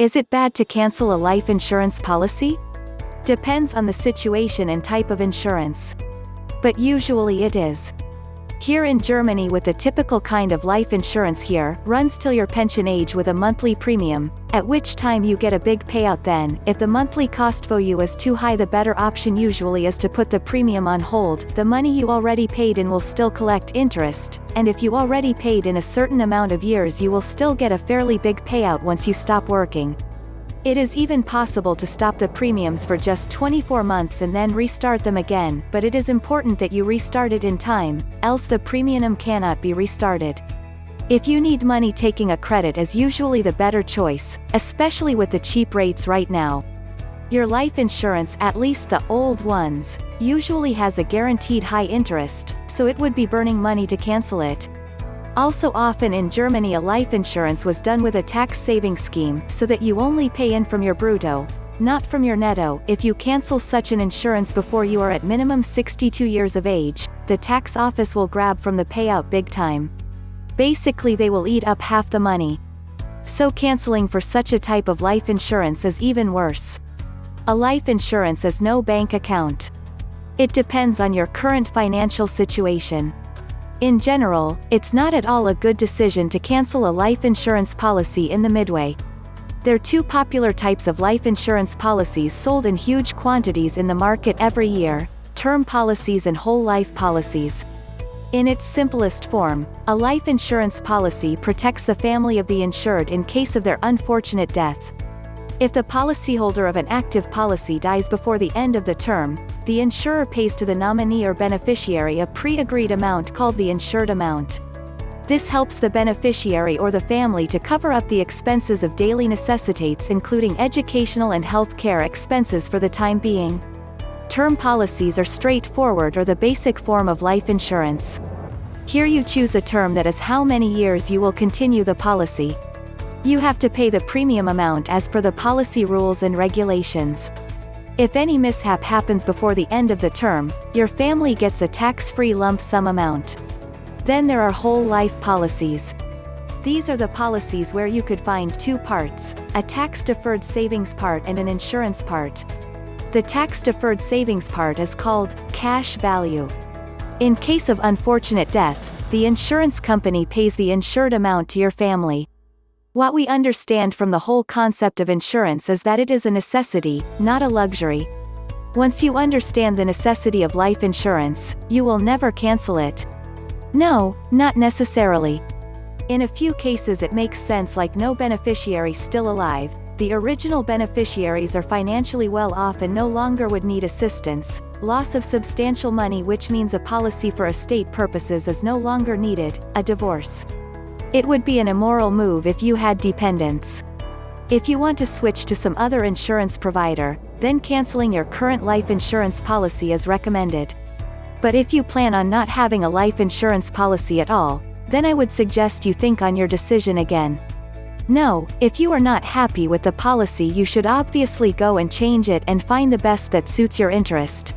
Is it bad to cancel a life insurance policy? Depends on the situation and type of insurance. But usually it is. Here in Germany, with the typical kind of life insurance here, runs till your pension age with a monthly premium, at which time you get a big payout. Then, if the monthly cost for you is too high, the better option usually is to put the premium on hold. The money you already paid in will still collect interest, and if you already paid in a certain amount of years, you will still get a fairly big payout once you stop working. It is even possible to stop the premiums for just 24 months and then restart them again, but it is important that you restart it in time, else the premium cannot be restarted. If you need money, taking a credit is usually the better choice, especially with the cheap rates right now. Your life insurance, at least the old ones, usually has a guaranteed high interest, so it would be burning money to cancel it. Also, often in Germany, a life insurance was done with a tax saving scheme, so that you only pay in from your brutto, not from your netto. If you cancel such an insurance before you are at minimum 62 years of age, the tax office will grab from the payout big time. Basically, they will eat up half the money. So canceling for such a type of life insurance is even worse. A life insurance is no bank account. It depends on your current financial situation. In general, it's not at all a good decision to cancel a life insurance policy in the midway. There are two popular types of life insurance policies sold in huge quantities in the market every year: term policies and whole life policies. In its simplest form, a life insurance policy protects the family of the insured in case of their unfortunate death. If the policyholder of an active policy dies before the end of the term, the insurer pays to the nominee or beneficiary a pre-agreed amount called the insured amount. This helps the beneficiary or the family to cover up the expenses of daily necessities, including educational and health care expenses for the time being. Term policies are straightforward, or the basic form of life insurance. Here you choose a term that is how many years you will continue the policy. You have to pay the premium amount as per the policy rules and regulations. If any mishap happens before the end of the term, your family gets a tax-free lump sum amount. Then there are whole life policies. These are the policies where you could find two parts: a tax-deferred savings part and an insurance part. The tax-deferred savings part is called cash value. In case of unfortunate death, the insurance company pays the insured amount to your family. What we understand from the whole concept of insurance is that it is a necessity, not a luxury. Once you understand the necessity of life insurance, you will never cancel it. No, not necessarily. In a few cases it makes sense, like no beneficiary still alive, the original beneficiaries are financially well off and no longer would need assistance, loss of substantial money, which means a policy for estate purposes is no longer needed, a divorce. It would be an immoral move if you had dependents. If you want to switch to some other insurance provider, then canceling your current life insurance policy is recommended. But if you plan on not having a life insurance policy at all, then I would suggest you think on your decision again. No, if you are not happy with the policy, you should obviously go and change it and find the best that suits your interest.